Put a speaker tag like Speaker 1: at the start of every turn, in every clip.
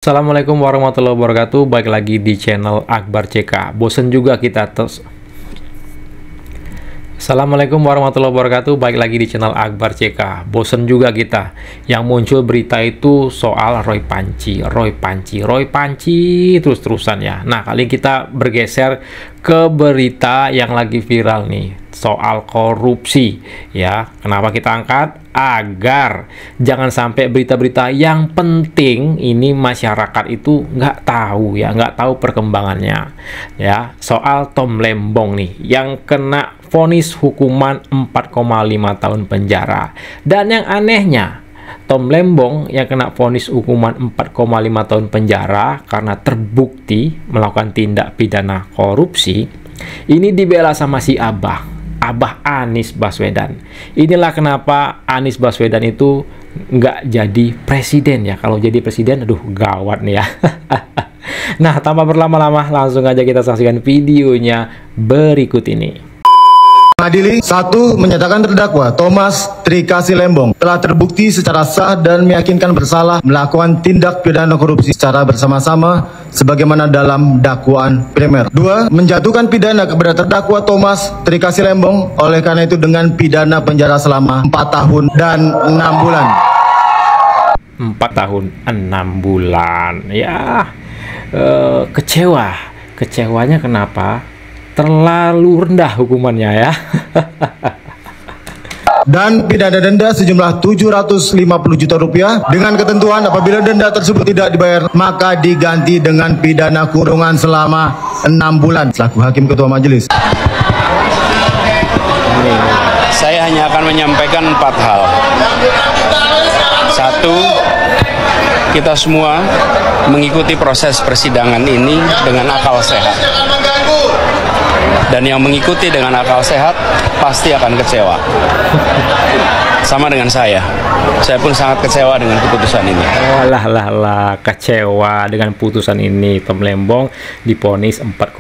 Speaker 1: Assalamualaikum warahmatullahi wabarakatuh. Baik lagi di channel Akbar CK. Bosen juga kita terus. Assalamualaikum warahmatullahi wabarakatuh. Baik lagi di channel Akbar CK. Bosen juga kita. Yang muncul berita itu soal Roy Panci terus-terusan ya. Nah, kali ini kita bergeser ke berita yang lagi viral nih, soal korupsi ya. Kenapa kita angkat? Agar jangan sampai berita-berita yang penting ini masyarakat itu nggak tahu ya, nggak tahu perkembangannya ya. Soal Tom Lembong nih yang kena vonis hukuman 4,5 tahun penjara. Dan yang anehnya, Tom Lembong yang kena vonis hukuman 4,5 tahun penjara karena terbukti melakukan tindak pidana korupsi, ini dibela sama si Abah Anies Baswedan. Inilah kenapa Anies Baswedan itu nggak jadi presiden ya. Kalau jadi presiden, aduh gawat nih ya. Nah, tanpa berlama-lama, langsung aja kita saksikan videonya berikut ini.
Speaker 2: Mengadili, 1. Menyatakan terdakwa Thomas Trikasih Lembong telah terbukti secara sah dan meyakinkan bersalah melakukan tindak pidana korupsi secara bersama-sama sebagaimana dalam dakwaan primer. 2. Menjatuhkan pidana kepada terdakwa Thomas Trikasih Lembong oleh karena itu dengan pidana penjara selama 4 tahun dan 6 bulan.
Speaker 1: 4 tahun 6 bulan ya. Kecewanya kenapa? Terlalu rendah hukumannya ya.
Speaker 2: Dan pidana denda sejumlah 750 juta rupiah dengan ketentuan apabila denda tersebut tidak dibayar maka diganti dengan pidana kurungan selama 6 bulan. Selaku Hakim Ketua Majelis,
Speaker 3: saya hanya akan menyampaikan 4 hal. 1. Kita semua mengikuti proses persidangan ini dengan akal sehat. Dan yang mengikuti dengan akal sehat pasti akan kecewa. Sama dengan saya pun sangat kecewa dengan keputusan ini.
Speaker 1: Kecewa dengan putusan ini. Tom Lembong divonis 4,5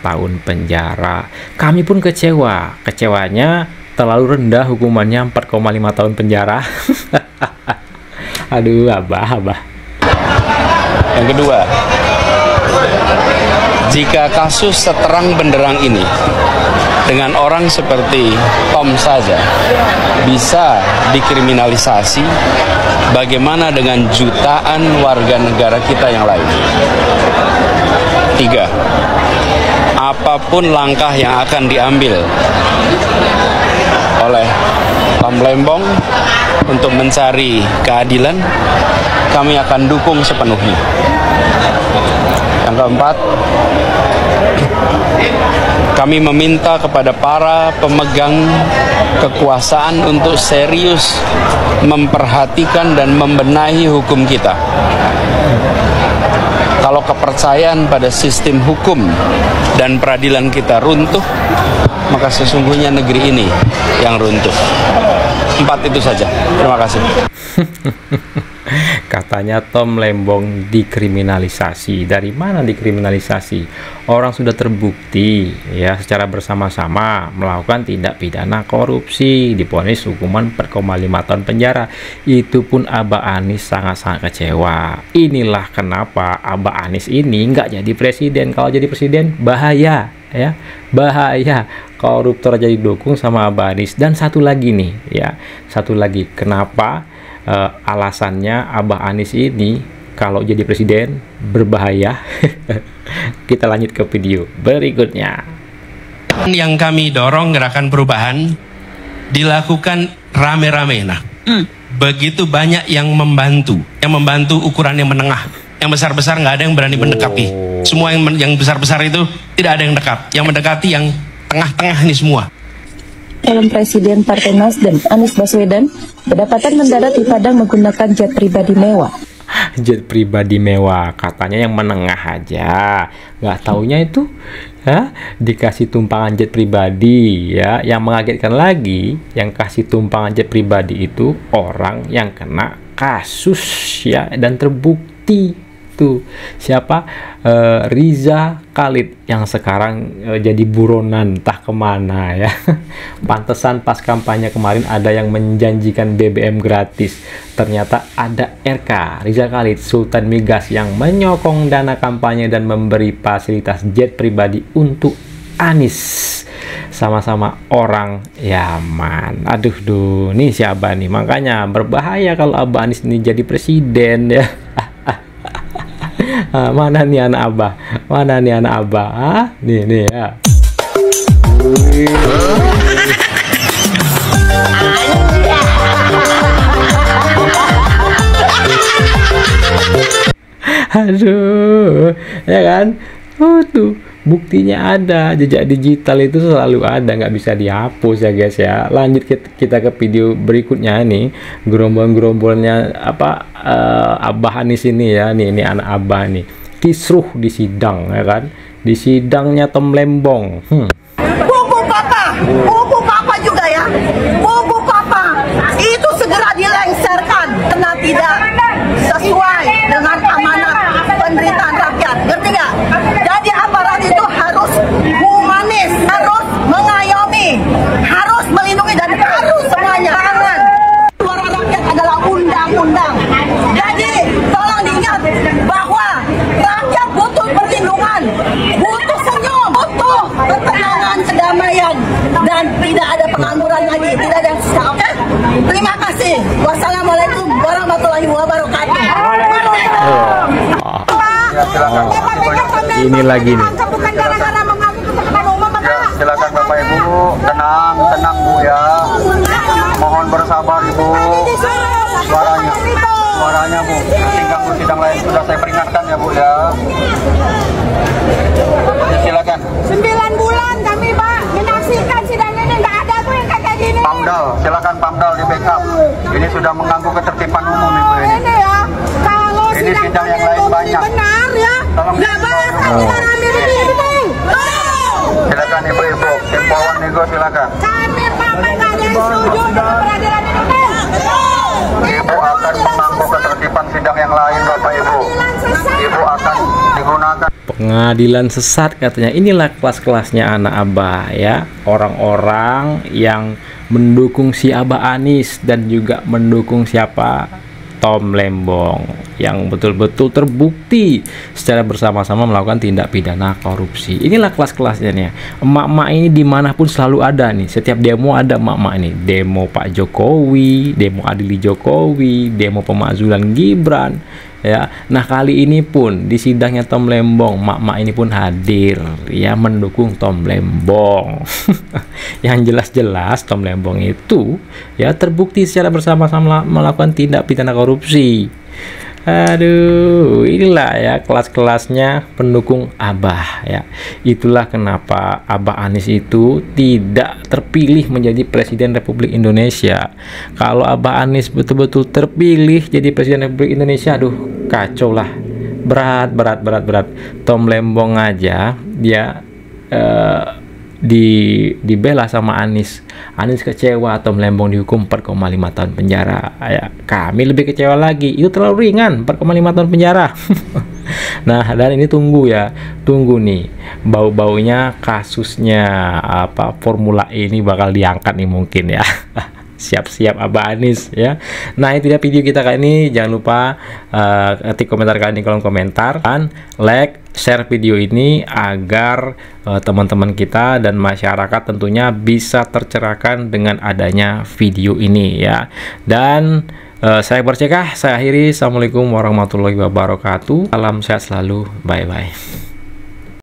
Speaker 1: tahun penjara. Kami pun kecewa. Kecewanya terlalu rendah hukumannya 4,5 tahun penjara. Aduh, abah.
Speaker 3: Yang kedua, jika kasus seterang benderang ini dengan orang seperti Tom saja bisa dikriminalisasi, bagaimana dengan jutaan warga negara kita yang lain? 3. Apapun langkah yang akan diambil oleh Tom Lembong untuk mencari keadilan, kami akan dukung sepenuhnya. Yang keempat, kami meminta kepada para pemegang kekuasaan untuk serius memperhatikan dan membenahi hukum kita. Kalau kepercayaan pada sistem hukum dan peradilan kita runtuh, maka sesungguhnya negeri ini yang runtuh. 4 itu saja. Terima kasih.
Speaker 1: Katanya Tom Lembong dikriminalisasi. Dari mana dikriminalisasi? Orang sudah terbukti ya secara bersama-sama melakukan tindak pidana korupsi, divonis hukuman 4,5 tahun penjara. Itu pun Abah Anies sangat-sangat kecewa. Inilah kenapa Abah Anies ini nggak jadi presiden. Kalau jadi presiden bahaya ya, bahaya. Koruptor jadi dukung sama Abah Anies. Dan satu lagi nih ya, kenapa alasannya Abah Anies ini kalau jadi presiden berbahaya? Kita lanjut ke video berikutnya.
Speaker 4: Yang kami dorong gerakan perubahan dilakukan rame-rame. Nah, begitu banyak yang membantu ukuran yang menengah, yang besar-besar nggak ada yang berani mendekati. Semua yang besar-besar itu tidak ada yang dekat. Yang mendekati yang tengah-tengah ini semua.
Speaker 5: Calon Presiden Partai Nasdem Anies Baswedan kedapatan mendarat di Padang menggunakan jet pribadi mewah.
Speaker 1: Jet pribadi mewah, katanya yang menengah aja, nggak taunya itu dikasih tumpangan jet pribadi ya. Yang mengagetkan lagi, yang kasih tumpangan jet pribadi itu orang yang kena kasus ya dan terbukti itu siapa, Riza Khalid yang sekarang jadi buronan entah kemana ya. Pantesan pas kampanye kemarin ada yang menjanjikan BBM gratis, ternyata ada RK Riza Khalid Sultan Migas yang menyokong dana kampanye dan memberi fasilitas jet pribadi untuk Anies, sama-sama orang Yaman. Aduh duh, nih si Abah nih, makanya berbahaya kalau Abah Anies ini jadi presiden ya. Mana nih anak Abah? Mana nih anak Abah? Ah, nih ya. Aduh, ya kan? Tuh buktinya ada, jejak digital itu selalu ada, nggak bisa dihapus ya guys ya. Lanjut kita ke video berikutnya nih, gerombol-gerombolnya apa, Abah Anies ini ya, ini anak Abah nih, kisruh di sidang ya kan, di sidangnya Tom Lembong.
Speaker 6: Buku papa juga ya, buku papa itu segera dilengsarkan karena tidak sesuai dengan amanat penderitaan rakyat, ngerti nggak? Jadi aparat itu harus humanis, harus mengayomi, harus melindungi dan harus semuanya. Jangan, suara rakyat adalah undang-undang. Jadi tolong diingat bahwa rakyat butuh perlindungan, butuh senyum, butuh ketenangan, kedamaian, dan tidak ada pengangguran lagi, tidak ada yang susah. Oke? Terima kasih. Wassalamualaikum warahmatullahi wabarakatuh.
Speaker 1: Ini lagi nih.
Speaker 7: Silakan Bapak Ibu, tenang Bu ya. Mohon bersabar Ibu. Suaranya Bu. Nanti ganggu sidang lain sudah saya peringatkan ya Bu ya. Silakan.
Speaker 6: 9 bulan kami Pak menyaksikan sidang ini, nggak ada tuh yang kayak gini.
Speaker 7: Pamdal, silakan Pamdal di backup. Ini sudah mengganggu ketertiban umum Ibu ini.
Speaker 6: Ini ya, kalau
Speaker 7: Ini sidang yang lain banyak.
Speaker 6: benar ya, nggak bahas kita ambil ini.
Speaker 7: Silakan Ibu-ibu, himbauan nego silakan.
Speaker 6: Kami Pak nggak ada yang setuju dengan peradilan ini.
Speaker 7: Ibu akan mengganggu ketertiban sidang yang lain Bapak Ibu. Ibu akan digunakan
Speaker 1: Pengadilan sesat katanya. Inilah kelas-kelasnya anak Abah ya, orang-orang yang mendukung si Abah Anies dan juga mendukung siapa, Tom Lembong, yang betul-betul terbukti secara bersama-sama melakukan tindak pidana korupsi. Inilah kelas-kelasnya nih. Emak-emak ini dimanapun selalu ada nih. Setiap demo ada emak-emak ini. Demo Pak Jokowi, demo adili Jokowi, demo pemakzulan Gibran. Ya, nah kali ini pun di sidangnya Tom Lembong, emak-emak ini pun hadir ya mendukung Tom Lembong. Yang jelas-jelas Tom Lembong itu ya terbukti secara bersama-sama melakukan tindak pidana korupsi. Aduh, inilah ya kelas-kelasnya pendukung Abah ya. Itulah kenapa Abah Anies itu tidak terpilih menjadi Presiden Republik Indonesia. Kalau Abah Anies betul-betul terpilih jadi Presiden Republik Indonesia, aduh kacau lah. Berat. Tom Lembong aja dia dibela sama Anies. Anies kecewa, Tom Lembong dihukum 4,5 tahun penjara ya. Kami lebih kecewa lagi, itu terlalu ringan 4,5 tahun penjara. Nah, dan ini tunggu nih bau-baunya kasusnya apa Formula E ini bakal diangkat nih mungkin ya. Siap-siap Abah Anies ya. Nah, itu dia video kita kali ini. Jangan lupa ketik komentar kalian di kolom komentar dan like, share video ini agar teman-teman kita dan masyarakat tentunya bisa tercerahkan dengan adanya video ini ya. Dan saya Akbar CK, saya akhiri. Assalamualaikum warahmatullahi wabarakatuh. Salam sehat selalu. Bye bye.